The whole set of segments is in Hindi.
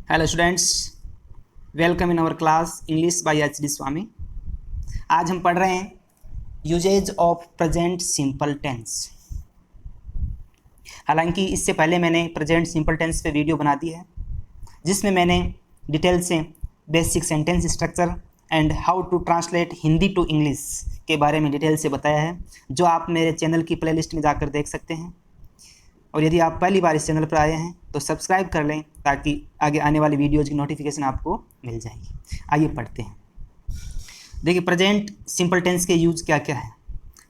Hello students, welcome in our class English by H D. Swami. आज हम पढ़ रहे हैं uses of present simple tense. हालांकि इससे पहले मैंने प्रेजेंट सिंपल टेंस पे वीडियो बना दी है, जिसमें मैंने डिटेल से basic sentence structure and how to translate Hindi to English के बारे में डिटेल से बताया है, जो आप मेरे चैनल की प्लेलिस्ट में जाकर देख सकते हैं। और यदि आप पहली बार इस चैनल पर आए हैं तो सब्सक्राइब कर लें ताकि आगे आने वाली वीडियोज़ की नोटिफिकेशन आपको मिल जाएगी। आइए पढ़ते हैं। देखिए, प्रेजेंट सिंपल टेंस के यूज क्या क्या है।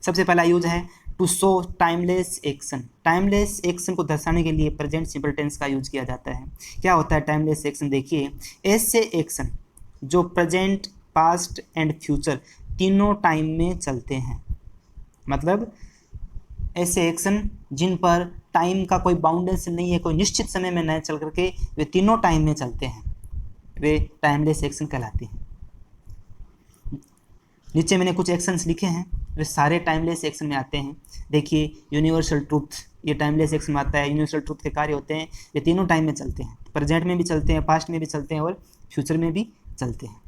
सबसे पहला यूज है to show timeless action. Timeless action को दर्शाने के लिए प्रेजेंट सिंपल टेंस का यूज किया जाता है। क्या होता है टाइमलेस एक्शन? देखिए, ऐसे एक्शन जो प्रेजेंट, पास्ट एंड फ्यूचर तीनों टाइम में चलते हैं। मतलब ऐसे एक्शन जिन पर टाइम का कोई बाउंडेशन नहीं है, कोई निश्चित समय में न चल करके वे तीनों टाइम में चलते हैं, वे टाइमलेस एक्शन कहलाते हैं। नीचे मैंने कुछ एक्शंस लिखे हैं, वे सारे टाइमलेस एक्शन में आते हैं। देखिए, यूनिवर्सल ट्रूथ, ये टाइमलेस एक्शन में आता है। यूनिवर्सल ट्रूथ के कार्य होते हैं, ये तीनों टाइम में चलते हैं, प्रेजेंट में भी चलते हैं, पास्ट में भी चलते हैं और फ्यूचर में भी चलते हैं।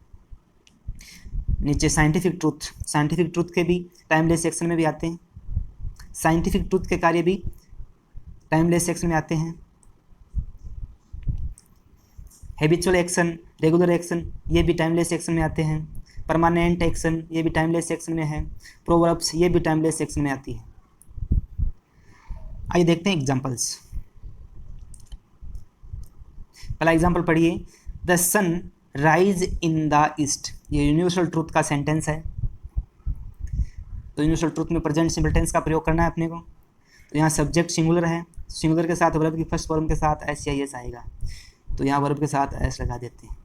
नीचे साइंटिफिक ट्रूथ, साइंटिफिक ट्रूथ के भी टाइमलेस एक्शन में भी आते हैं। साइंटिफिक ट्रूथ के कार्य भी टाइमलेस एक्शन में आते हैं। हैबिचुअल एक्शन, रेगुलर एक्शन, ये भी टाइमलेस एक्शन में आते हैं। परमानेंट एक्शन, ये भी टाइमलेस एक्शन में है। प्रोवर्ब्स, ये भी टाइमलेस एक्शन में आती है। आइए देखते हैं एग्जांपल्स। पहला एग्जांपल पढ़िए, the sun rise in the east. ये यूनिवर्सल ट्रूथ का सेंटेंस है, तो यूनिवर्सल ट्रूथ में प्रेजेंट सिंपल टेंस का प्रयोग करना है अपने को। तो यहाँ सब्जेक्ट सिंगुलर है, सिंगुलर के साथ वर्ब की फर्स्ट फॉर्म के साथ एस या एस आएगा, तो यहाँ वर्ब के साथ एस लगा देते हैं।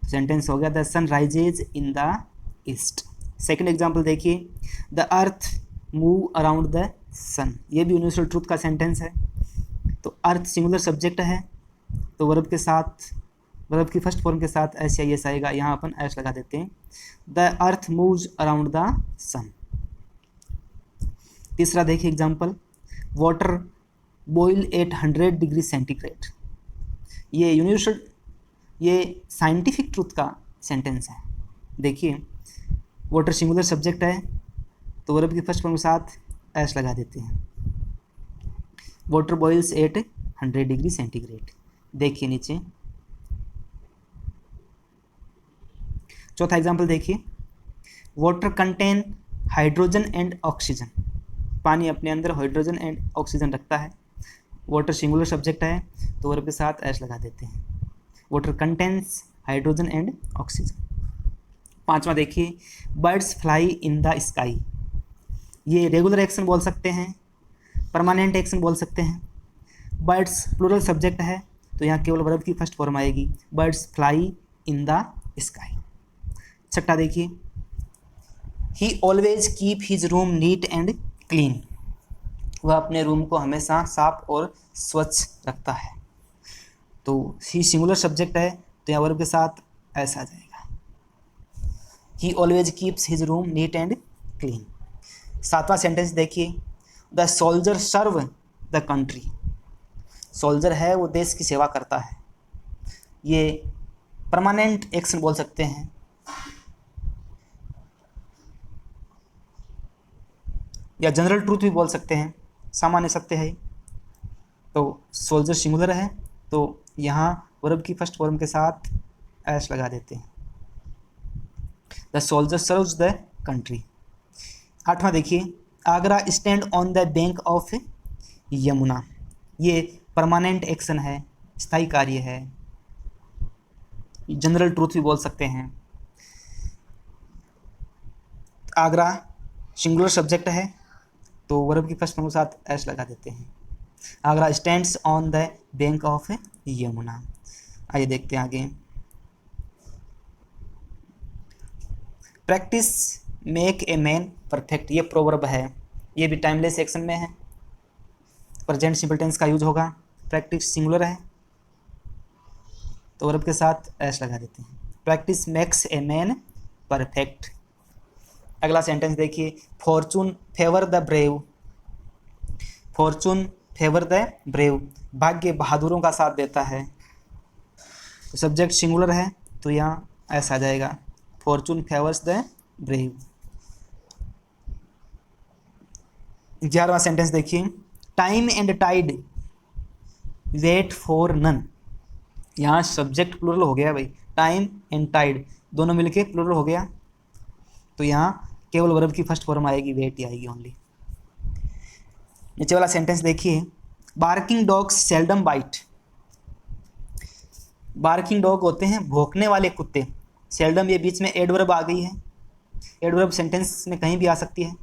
तो सेंटेंस हो गया the sun rises in the east. Second example देखिए, the earth move around the sun. ये भी यूनिवर्सल ट्रूथ का सेंटेंस है। तो अर्थ सिंगुलर सब्जेक्ट है, तो वर्ब के साथ, वर्ब की फर्स्ट फॉर्म के साथ एस या एस आएगा, यहाँ अपन एस लगा देते हैं। The earth moves around the sun. तीसरा देखिए example, water boil at 100 degree centigrade. ये यूनिवर्सल, ये साइंटिफिक ट्रूथ का सेंटेंस है। देखिए, वाटर सिंगुलर सब्जेक्ट है, तो वर्ब की फर्स्ट फॉर्म के साथ एस लगा देते हैं। Water boils at 100 degree centigrade. देखिए नीचे चौथा एग्जांपल देखिए, water contain hydrogen and oxygen. पानी अपने अंदर हाइड्रोजन एंड ऑक्सीजन रखता है। वाटर सिंगुलर सब्जेक्ट है, तो वर्ब के साथ एस लगा देते हैं। Water contains hydrogen and oxygen. पांचवा देखिए, birds fly in the sky. ये रेगुलर एक्शन बोल सकते हैं, परमानेंट एक्शन बोल सकते हैं। बर्ड्स प्लूरल सब्जेक्ट है, तो यहाँ केवल वर्ब की फर्स्ट फॉर्म आएगी, birds fly in the sky. छठा देखिए, ही always keep his room neat and clean. वह अपने रूम को हमेशा साफ और स्वच्छ रखता है। तो ही सिंगुलर सब्जेक्ट है, तो यहाँ वर्ब के साथ ऐसा आ जाएगा, he always keeps his room neat and clean. सातवां सेंटेंस देखिए, the soldier serve the country. Soldier है, वो देश की सेवा करता है। ये परमानेंट एक्शन बोल सकते हैं, या जनरल ट्रूथ भी बोल सकते हैं, सामान्य सत्य है। तो सोल्जर सिंगुलर है, तो यहाँ वर्ब की फर्स्ट फॉर्म के साथ एस लगा देते हैं। The soldier serves the country. आठवां देखिए, Agra stand on the bank of Yamuna. ये परमानेंट एक्शन है, स्थायी कार्य है, जनरल ट्रूथ भी बोल सकते हैं। आगरा सिंगुलर सब्जेक्ट है, तो वर्ब की फर्स्ट फॉर्म के साथ एस लगा देते हैं। Agra stands on the bank of Yamuna. आइए देखते हैं आगे। Practice make a man perfect, ये प्रोवर्ब है, ये भी टाइमलेस एक्शन में है। प्रेजेंट सिंपल टेंस का यूज होगा। प्रैक्टिस सिंगुलर है, तो वर्ब के साथ एस लगा देते हैं। Practice makes a man perfect. अगला सेंटेंस देखिए, Fortune favour the brave. Fortune favour the brave, भाग्य बहादुरों का साथ देता है। सब्जेक्ट सिंगुलर है तो यहाँ ऐसा आ जाएगा, फॉर्चून फेवर्स द ब्रेव। 11वां सेंटेंस देखिए, time and tide wait for none. यहाँ सब्जेक्ट प्लूरल हो गया भाई, टाइम एंड टाइड दोनों मिलके प्लूरल हो गया, तो यहाँ केवल वर्ब की फर्स्ट फॉर्म आएगी, वेट ही आएगी ओनली। नीचे वाला सेंटेंस देखिए, barking dogs seldom bite. Barking dog होते हैं भौंकने वाले कुत्ते, सेल्डम ये बीच में एडवर्ब आ गई है, एडवर्ब सेंटेंस में कहीं भी आ सकती है।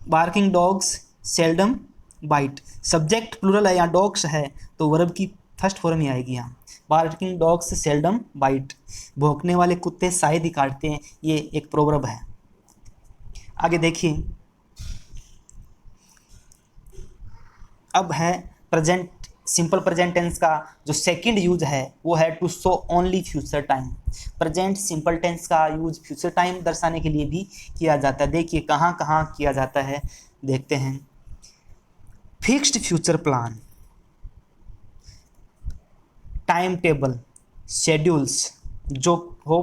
Barking dogs seldom bite, subject plural है, यहाँ डॉग्स है तो वर्ब की फर्स्ट फॉर्म ही आएगी यहाँ, बार्किंग डॉग्स सेल्डम बाइट, भौंकने वाले कुत्ते शायद ही काटते हैं, ये एक प्रोवर्ब है। आगे देखिए, अब है प्रेजेंट, सिंपल प्रेजेंट टेंस का जो सेकंड यूज है वो है to show only future time. Present simple tense का यूज फ्यूचर टाइम दर्शाने के लिए भी किया जाता है। देखिए कहाँ कहाँ किया जाता है, देखते हैं। Fixed future plan, time table, schedules जो हो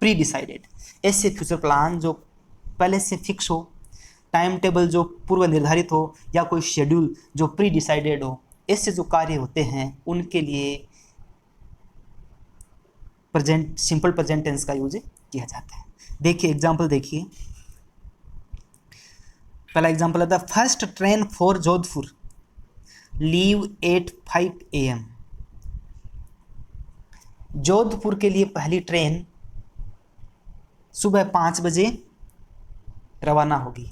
प्री डिसाइडेड, ऐसे फ्यूचर प्लान जो पहले से फिक्स हो, टाइम टेबल जो पूर्व निर्धारित हो, या कोई शेड्यूल जो प्री डिसाइडेड हो, ऐसे जो कार्य होते हैं उनके लिए प्रेजेंट, सिंपल प्रेजेंट टेंस का यूज किया जाता है। देखिए एग्जांपल देखिए, पहला एग्जांपल है, the first train for Jodhpur leave at 5 AM। Jodhpur के लिए पहली ट्रेन सुबह 5 बजे रवाना होगी।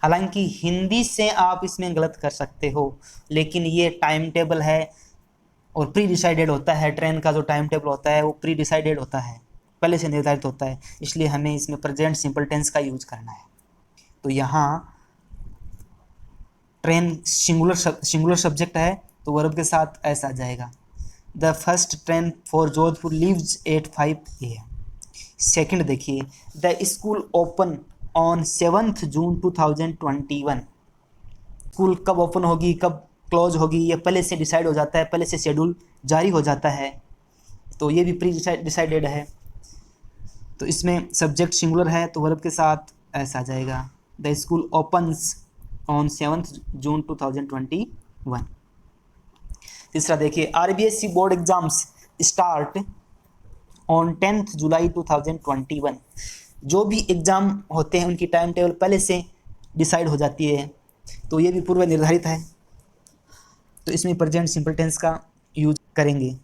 हालांकि हिंदी से आप इसमें गलत कर सकते हो, लेकिन ये टाइम टेबल है और प्री डिसाइडेड होता है, ट्रेन का जो टाइम टेबल होता है वो प्री डिसाइडेड होता है, पहले से निर्धारित होता है, इसलिए हमें इसमें प्रेजेंट सिंपल टेंस का यूज करना है। तो यहाँ ट्रेन सिंगुलर सब्जेक्ट है तो वर्ब के साथ ऐसा आ जाएगा, the first train for Jodhpur leaves at 5 AM। Second देखिए, the school open on 7 June 2021। School कब ओपन होगी कब क्लोज होगी ये पहले से डिसाइड हो जाता है, पहले से शेड्यूल जारी हो जाता है, तो ये भी प्री डिसाइडेड है। तो इसमें सब्जेक्ट सिंगुलर है तो वर्ब के साथ ऐसा आ जाएगा, the school opens on 7 June 2021। तीसरा देखिए, RBSE board exams start on 10 जुलाई 2021। जो भी एग्ज़ाम होते हैं उनकी टाइम टेबल पहले से डिसाइड हो जाती है, तो ये भी पूर्व निर्धारित है, तो इसमें प्रेजेंट सिंपल टेंस का यूज करेंगे।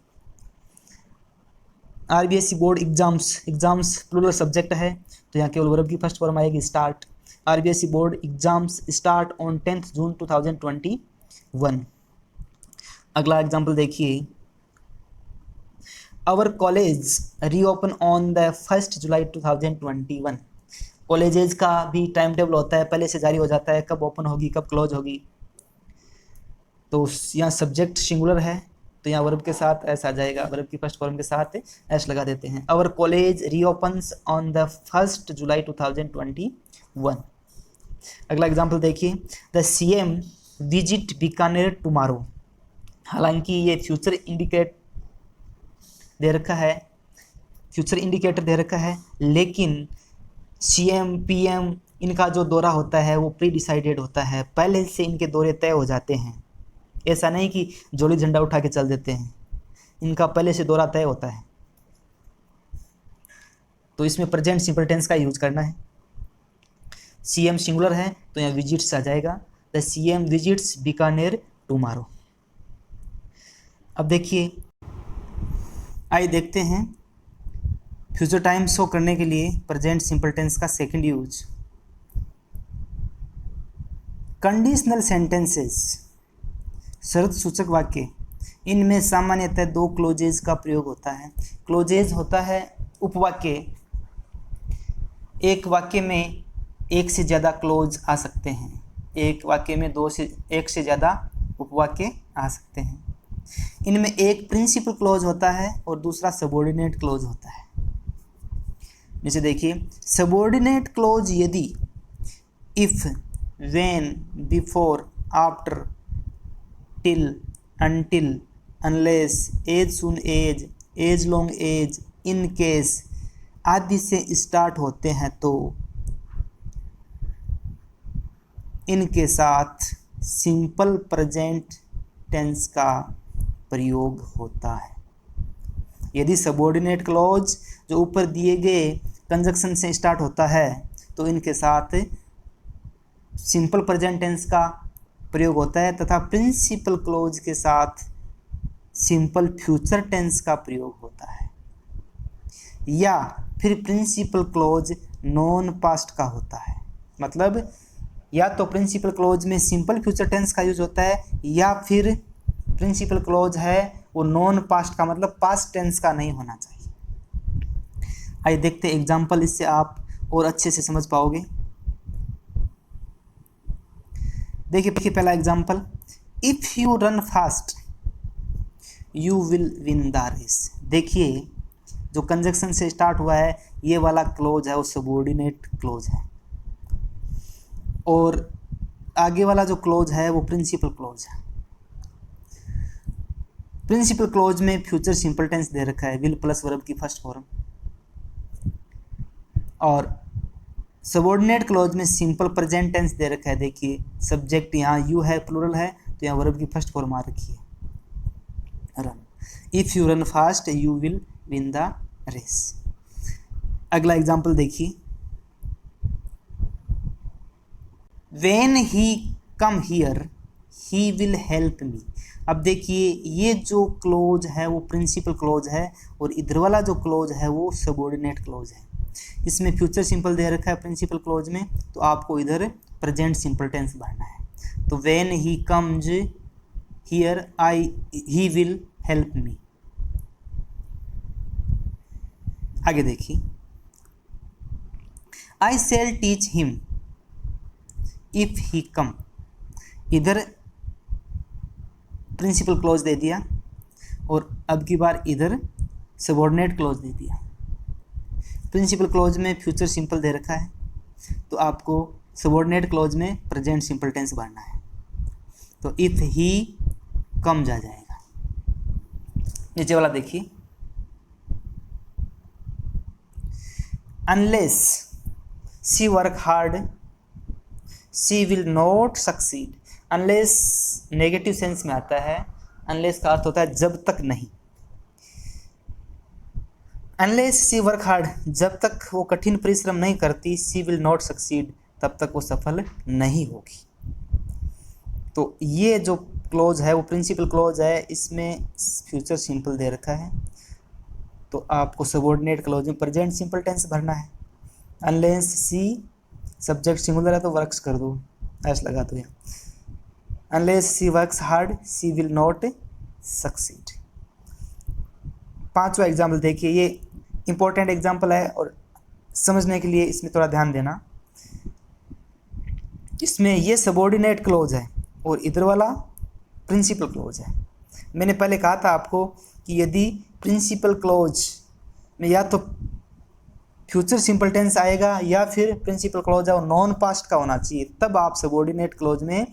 RBSE board exams plural subject है तो यहाँ केवल वर्ब की फर्स्ट फॉर्म आएगी, start. RBSE board exams start on 10 June 2021। अगला एग्जाम्पल देखिए, our college reopen on the 1 July 2021। Colleges का भी टाइम टेबल होता है, पहले से जारी हो जाता है कब ओपन होगी कब क्लोज होगी, तो यहाँ सब्जेक्ट सिंगुलर है तो यहाँ वर्ब के साथ ऐसा आ जाएगा, वर्ब की फर्स्ट फॉर्म के साथ एस लगा देते हैं। Our college रीओपन्स on the 1 July 2021। अगला एग्जाम्पल देखिए, the CM visit Bikaner tomorrow. हालांकि ये फ्यूचर इंडिकेटर दे रखा है, लेकिन CM PM इनका जो दौरा होता है वो प्री डिसाइडेड होता है, पहले से इनके दौरे तय हो जाते हैं। ऐसा नहीं कि जोड़ी झंडा उठा के चल देते हैं, इनका पहले से दौरा तय होता है, तो इसमें प्रेजेंट सिंपल टेंस का यूज करना है। CM सिंगुलर है तो यहाँ विजिट्स आ जाएगा, the CM visits Bikaner tomorrow. अब देखिए, आइए देखते हैं फ्यूचर टाइम शो करने के लिए प्रेजेंट सिंपल टेंस का सेकंड यूज। कंडीशनल सेंटेंसेस, शर्त सूचक वाक्य, इनमें सामान्यतः 2 क्लोजेज का प्रयोग होता है। क्लोजेज होता है उपवाक्य, एक वाक्य में एक से ज़्यादा क्लोज आ सकते हैं, एक वाक्य में 2 से 1 से ज़्यादा उपवाक्य आ सकते हैं। इनमें एक प्रिंसिपल क्लोज होता है और दूसरा सबऑर्डिनेट क्लोज होता है। जैसे देखिए, सबऑर्डिनेट क्लोज यदि if, when, before, after, till, until, unless, as soon as long as, in case आदि से स्टार्ट होते हैं तो इनके साथ सिंपल प्रेजेंट टेंस का प्रयोग होता है। यदि सबऑर्डिनेट क्लॉज जो ऊपर दिए गए कंजक्शन से स्टार्ट होता है तो इनके साथ सिंपल प्रेजेंट टेंस का प्रयोग होता है, तथा प्रिंसिपल क्लॉज के साथ सिंपल फ्यूचर टेंस का प्रयोग होता है। या फिर प्रिंसिपल क्लॉज नॉन पास्ट का होता है, मतलब या तो प्रिंसिपल क्लॉज में सिंपल फ्यूचर टेंस का यूज होता है, या फिर प्रिंसिपल क्लॉज है वो नॉन पास्ट का, मतलब पास्ट टेंस का नहीं होना चाहिए। आइए देखते हैं एग्जाम्पल, इससे आप और अच्छे से समझ पाओगे। देखिए पहला example, if you run fast you will win the race. देखिए जो कंजक्शन से स्टार्ट हुआ है ये वाला क्लोज है वो सबऑर्डिनेट क्लोज है, और आगे वाला जो क्लोज है वो प्रिंसिपल क्लोज है। प्रिंसिपल क्लोज में फ्यूचर सिंपल टेंस दे रखा है, विल प्लस वर्ब की फर्स्ट फॉर्म, और सबऑर्डिनेट क्लोज में सिंपल प्रेजेंट टेंस दे रखा है। देखिए सब्जेक्ट यहाँ यू है, प्लूरल है, तो यहाँ वर्ब की फर्स्ट फॉर्म आ रखी है run. If you run fast you will win the race. अगला एग्जाम्पल देखिए, when he come here he will help me. अब देखिए ये जो क्लोज है वो प्रिंसिपल क्लोज है, और इधर वाला जो क्लोज है वो सबऑर्डिनेट क्लोज है। इसमें फ्यूचर सिंपल दे रखा है प्रिंसिपल क्लोज में, तो आपको इधर प्रेजेंट सिंपल टेंस भरना है। तो when he comes here he will help मी। आगे देखिए, आई शैल टीच हिम इफ ही कम। इधर प्रिंसिपल क्लोज दे दिया, और अब की बार इधर सबऑर्डिनेट क्लोज दे दिया। प्रिंसिपल क्लोज में फ्यूचर सिंपल दे रखा है, तो आपको सबऑर्डिनेट क्लोज में प्रेजेंट सिंपल टेंस भरना है। तो इफ ही कम जा जाएगा। नीचे वाला देखिए, unless she work hard she will not succeed. Unless negative sense में आता है, अनलेस का अर्थ होता है जब तक नहीं। अनलेस शी वर्क हार्ड, जब तक वो कठिन परिश्रम नहीं करती, शी विल नॉट सक्सीड, तब तक वो सफल नहीं होगी। तो ये जो क्लोज है वो प्रिंसिपल क्लोज है, इसमें फ्यूचर सिंपल दे रखा है, तो आपको सबऑर्डिनेट क्लोज में प्रेजेंट सिंपल टेंस भरना है। अनलेस शी सब्जेक्ट सिंगुलर है तो वर्क्स कर दो, ऐसा लगा दो यहाँ। Unless she works hard she will not succeed. पांचवा एग्जाम्पल देखिए, ये इंपॉर्टेंट एग्जाम्पल है और समझने के लिए इसमें थोड़ा ध्यान देना। इसमें ये सबऑर्डिनेट क्लोज है और इधर वाला प्रिंसिपल क्लोज है। मैंने पहले कहा था आपको कि यदि प्रिंसिपल क्लोज में या तो फ्यूचर सिंपल टेंस आएगा या फिर प्रिंसिपल क्लोज है वो नॉन पास्ट का होना चाहिए, तब आप सबऑर्डिनेट क्लोज में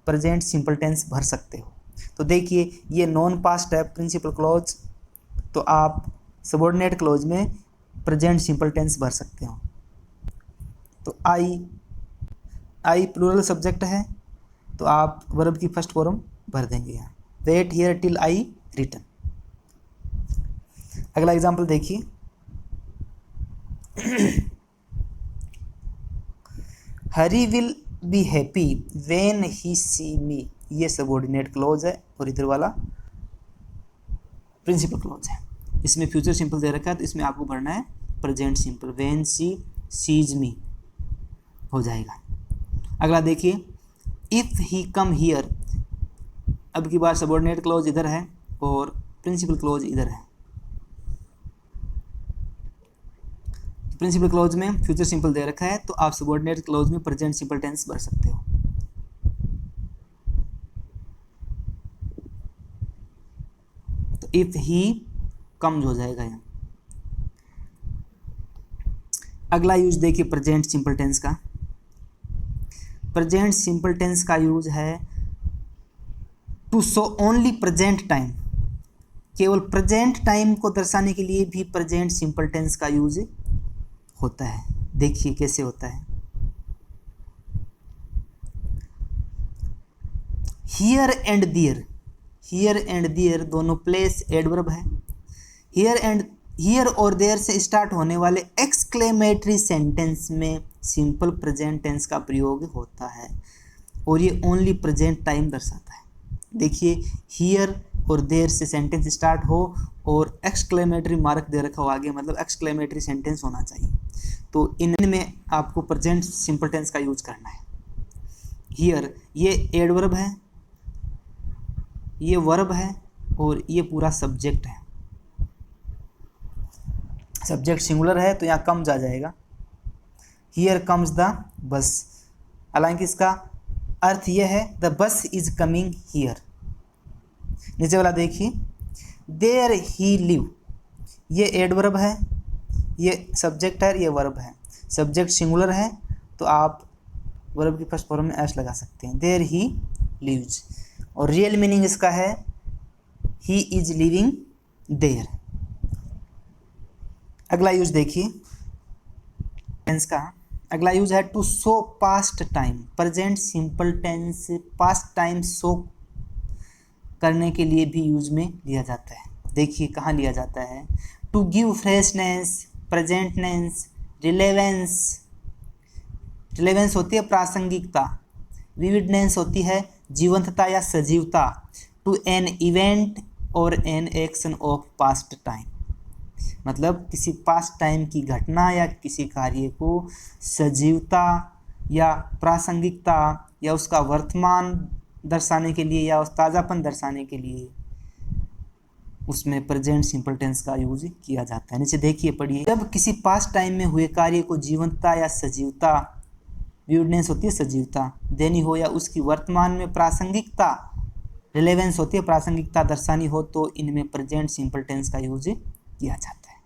प्रेजेंट सिंपल टेंस भर सकते हो। तो देखिए ये नॉन पास्ट है प्रिंसिपल क्लोज, तो आप सबऑर्डिनेट क्लोज में प्रेजेंट सिंपल टेंस भर सकते हो। तो आई प्लूरल सब्जेक्ट है, तो आप वर्ब की फर्स्ट फॉर्म भर देंगे यहाँ, wait here till I return. अगला एग्जाम्पल देखिए, Hari will be happy when he see me. ये सबऑर्डिनेट क्लोज है और इधर वाला प्रिंसिपल क्लोज है। इसमें फ्यूचर सिंपल दे रखा है, तो इसमें आपको भरना है present simple, when she sees me हो जाएगा। अगला देखिए, इफ ही कम हियर, अब की बार सबऑर्डिनेट क्लोज इधर है और प्रिंसिपल क्लोज इधर है। प्रिंसिपल क्लोज में फ्यूचर सिंपल दे रखा है, तो आप सबऑर्डिनेट क्लोज में प्रेजेंट सिंपल टेंस भर सकते हो। तो इफ ही कम्स हो जाएगा यहाँ। अगला यूज देखिए प्रेजेंट सिंपल टेंस का। प्रेजेंट सिंपल टेंस का यूज है to show only present time. केवल प्रेजेंट टाइम को दर्शाने के लिए भी प्रेजेंट सिंपल टेंस का यूज होता है। देखिए कैसे होता है। Here and there, here and there दोनों प्लेस एडवर्ब है। हियर और देयर से स्टार्ट होने वाले एक्सक्लेमेटरी सेंटेंस में सिंपल प्रेजेंट टेंस का प्रयोग होता है और ये ओनली प्रेजेंट टाइम दर्शाता है। देखिए हियर और देयर से सेंटेंस स्टार्ट हो और एक्सक्लेमेटरी मार्क दे रखा हो आगे, मतलब एक्सक्लेमेटरी सेंटेंस होना चाहिए, तो इनमें आपको प्रेजेंट सिंपल टेंस का यूज करना है। हियर ये एडवर्ब है, ये वर्ब है और ये पूरा सब्जेक्ट है। सब्जेक्ट सिंगुलर है तो यहाँ कम्स आ जाएगा, हियर कम्स द बस। हालांकि इसका अर्थ यह है the bus is coming here. नीचे वाला देखिए, देयर ही लिव, ये एडवर्ब है, ये सब्जेक्ट है, ये वर्ब है। सब्जेक्ट सिंगुलर है तो आप वर्ब की फर्स्ट फॉर्म में एस लगा सकते हैं, देयर ही लिव्स। और रियल मीनिंग इसका है ही इज लिविंग देयर। अगला यूज देखिए टेंस का, अगला यूज है to show past time. Present simple tense past time show करने के लिए भी यूज में लिया जाता है। देखिए कहाँ लिया जाता है, to give freshness, presentness, relevance. Relevance होती है प्रासंगिकता, विविडनेस होती है जीवंतता या सजीवता, टू एन इवेंट और an action of past time. मतलब किसी पास्ट टाइम की घटना या किसी कार्य को सजीवता या प्रासंगिकता या उसका वर्तमान दर्शाने के लिए या उस ताज़ापन दर्शाने के लिए उसमें प्रेजेंट सिंपल टेंस का यूज किया जाता है। नीचे देखिए पढ़िए, जब किसी पास्ट टाइम में हुए कार्य को जीवंतता या सजीवता, विविडनेस होती है सजीवता, देनी हो या उसकी वर्तमान में प्रासंगिकता, रिलेवेंस होती है प्रासंगिकता दर्शानी हो, तो इनमें प्रेजेंट सिंपल टेंस का यूज किया जाता है।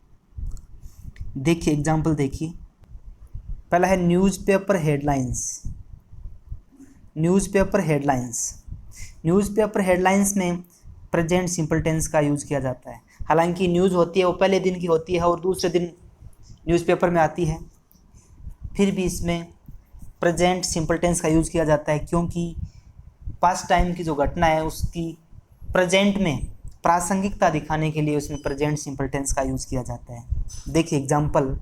देखिए एग्जाम्पल देखिए, पहला है newspaper headlines. Newspaper headlines, newspaper headlines में प्रेजेंट सिंपल टेंस का यूज किया जाता है। हालांकि न्यूज़ होती है वो पहले दिन की होती है और दूसरे दिन न्यूज़पेपर में आती है, फिर भी इसमें प्रेजेंट सिंपल टेंस का यूज किया जाता है, क्योंकि पास्ट टाइम की जो घटना है उसकी प्रेजेंट में प्रासंगिकता दिखाने के लिए उसमें प्रेजेंट सिंपल टेंस का यूज किया जाता है। देखिए example,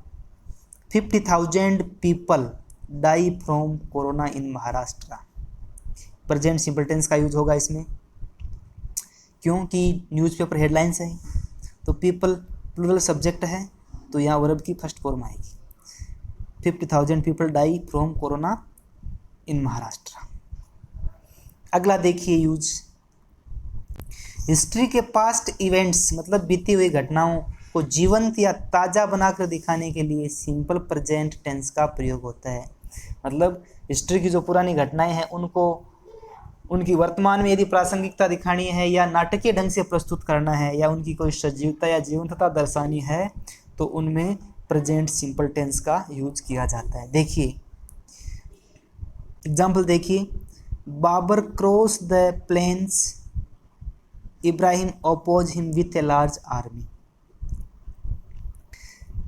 50,000 people die from corona in Maharashtra. Present simple tense का यूज होगा इसमें, क्योंकि न्यूज़पेपर हेडलाइंस है तो पीपल प्लूरल सब्जेक्ट है तो यहाँ वर्ब की फर्स्ट फॉर्म आएगी, 50,000 people die from corona in Maharashtra. अगला देखिए यूज, हिस्ट्री के पास्ट इवेंट्स मतलब बीती हुई घटनाओं को जीवंत या ताज़ा बनाकर दिखाने के लिए सिंपल प्रेजेंट टेंस का प्रयोग होता है। मतलब हिस्ट्री की जो पुरानी घटनाएं हैं उनको उनकी वर्तमान में यदि प्रासंगिकता दिखानी है या नाटकीय ढंग से प्रस्तुत करना है या उनकी कोई सजीवता या जीवंतता दर्शानी है तो उनमें प्रेजेंट सिंपल टेंस का यूज किया जाता है। देखिए एग्जाम्पल देखिए, Babar cross the plains, Ibrahim oppose him with a large army.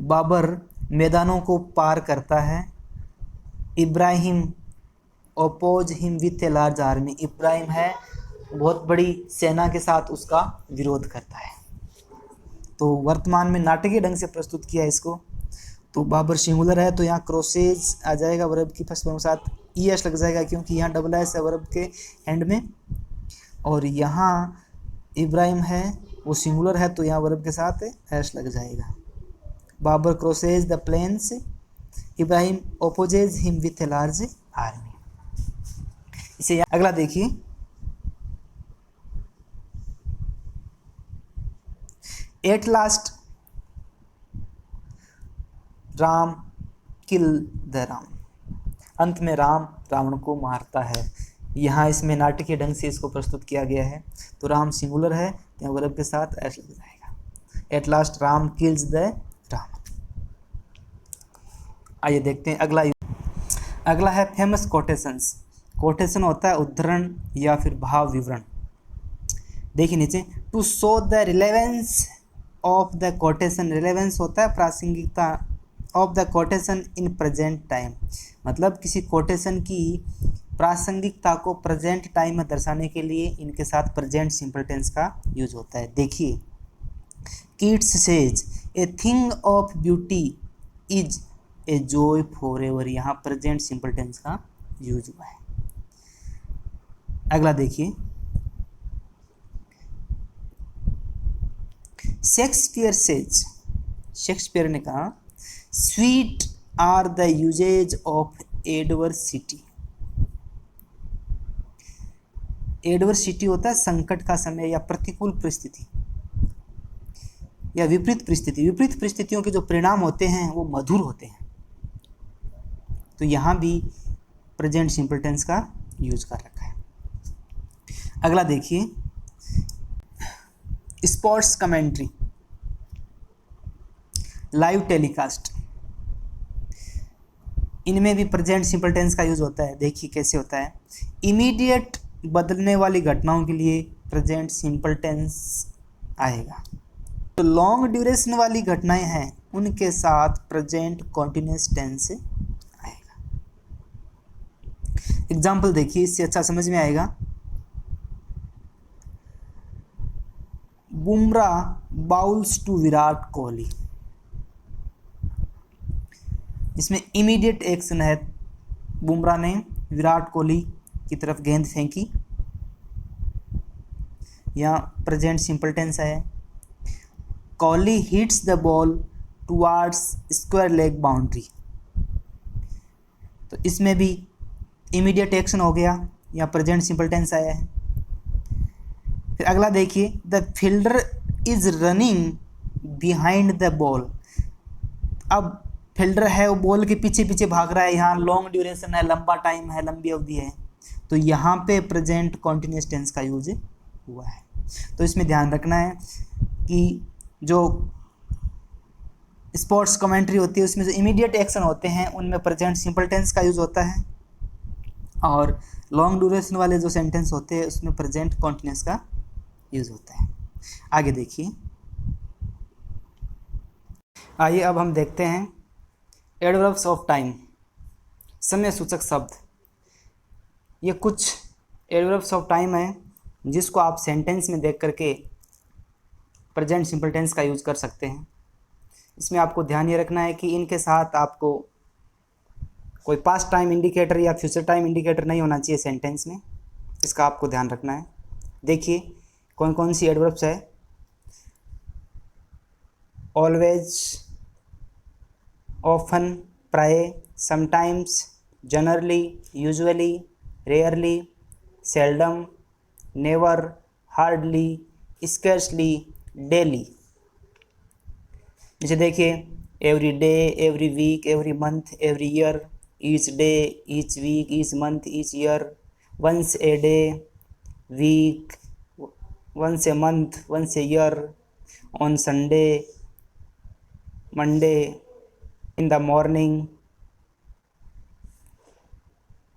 Babar मैदानों को पार करता है, Ibrahim oppose him with a large army. Ibrahim है बहुत बड़ी सेना के साथ उसका विरोध करता है, तो वर्तमान में नाटकीय ढंग से प्रस्तुत किया है इसको। तो बाबर सिंगुलर है तो यहाँ क्रॉसेज आ जाएगा वर्ब की फर्स्ट फॉर्म साथ ई एस लग जाएगा, क्योंकि यहाँ डबल एस है वर्ब के एंड में, और यहाँ इब्राहिम है वो सिंगुलर है तो यहाँ वर्ब के साथ एस लग जाएगा। Babur crosses the plains, Ibrahim opposes him with a large army. इसे अगला देखिए, at last Ram kill the Ram, अंत में राम रावण को मारता है। यहाँ इसमें नाटकीय ढंग से इसको प्रस्तुत किया गया है, तो राम सिंगुलर है तो वर्ब के साथ एस लग जाएगा। Eight last Ram kills the Ram. आइए देखते हैं अगला। अगला है फेमस कोटेशंस। कोटेशन होता है उद्धरण या फिर भाव विवरण। देखिए नीचे, to show the relevance of the quotation, relevance होता है प्रासंगिकता, of the quotation in present time, मतलब किसी कोटेशन की प्रासंगिकता को प्रेजेंट टाइम में दर्शाने के लिए इनके साथ प्रेजेंट सिंपल टेंस का यूज होता है। देखिए, Keats says a thing of beauty is a joy forever, यहाँ प्रेजेंट सिंपल टेंस का यूज हुआ है। अगला देखिए, शेक्सपियर सेज, शेक्सपियर ने कहा sweet are the uses of adversity. Adversity होता है संकट का समय या प्रतिकूल परिस्थिति या विपरीत परिस्थिति। विपरीत परिस्थितियों के जो परिणाम होते हैं वो मधुर होते हैं। तो यहाँ भी प्रेजेंट सिंपल टेंस का यूज कर रखा है। अगला देखिए, स्पोर्ट्स कमेंट्री, लाइव टेलीकास्ट, इनमें भी प्रेजेंट सिंपल टेंस का यूज होता है। देखिए कैसे होता है, इमीडिएट बदलने वाली घटनाओं के लिए प्रेजेंट सिंपल टेंस आएगा। तो लॉन्ग ड्यूरेशन वाली घटनाएं हैं उनके साथ प्रेजेंट कॉन्टिन्यूअस टेंस आएगा। एग्जाम्पल देखिए, इससे अच्छा समझ में आएगा। बुमराह बाउल्स टू विराट कोहली, इसमें इमीडिएट एक्शन है, बुमराह ने विराट कोहली की तरफ गेंद फेंकी, यहाँ प्रेजेंट सिंपल टेंस है। Kohli hits the ball towards square leg boundary, तो इसमें भी इमीडिएट एक्शन हो गया, यहाँ प्रेजेंट सिंपल टेंस आया है। फिर अगला देखिए, the fielder is running behind the ball, अब फील्डर है वो बॉल के पीछे पीछे भाग रहा है, यहाँ लॉन्ग ड्यूरेशन है, लंबा टाइम है, लंबी अवधि है, तो यहाँ पे प्रेजेंट कॉन्टिन्यूअस टेंस का यूज हुआ है। तो इसमें ध्यान रखना है कि जो स्पोर्ट्स कमेंट्री होती है उसमें जो इमीडिएट एक्शन होते हैं उनमें प्रेजेंट सिंपल टेंस का यूज होता है, और लॉन्ग ड्यूरेशन वाले जो सेंटेंस होते हैं उसमें प्रेजेंट कॉन्टिन्यूअस का यूज होता है। आगे देखिए, आइए अब हम देखते हैं एडवर्ब्स ऑफ टाइम, समय सूचक शब्द। ये कुछ एडवर्ब्स ऑफ टाइम है जिसको आप सेंटेंस में देख करके प्रेजेंट सिंपल टेंस का यूज कर सकते हैं। इसमें आपको ध्यान ये रखना है कि इनके साथ आपको कोई पास्ट टाइम इंडिकेटर या फ्यूचर टाइम इंडिकेटर नहीं होना चाहिए सेंटेंस में, इसका आपको ध्यान रखना है। देखिए कौन कौन सी एडवर्ब्स है, ऑलवेज, ऑफन, प्राय, sometimes, generally, usually, rarely, seldom, never, hardly, scarcely, daily. जैसे देखिए, every day, every week, every month, every year, each day, each week, each month, each year, once a day, week, once a month, once a year, on Sunday, Monday, in the morning,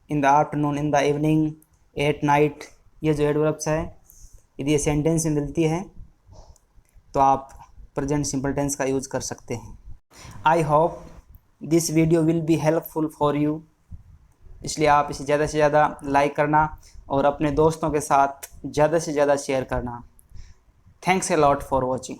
in the afternoon, in the evening, at night. ये जो एडवर्ब्स है यदि ये सेंटेंस में मिलती है तो आप प्रेजेंट सिंपल टेंस का यूज कर सकते हैं। I hope this video will be helpful for you, इसलिए आप इसे ज़्यादा से ज़्यादा लाइक करना और अपने दोस्तों के साथ ज़्यादा से ज़्यादा शेयर करना। Thanks a lot for watching.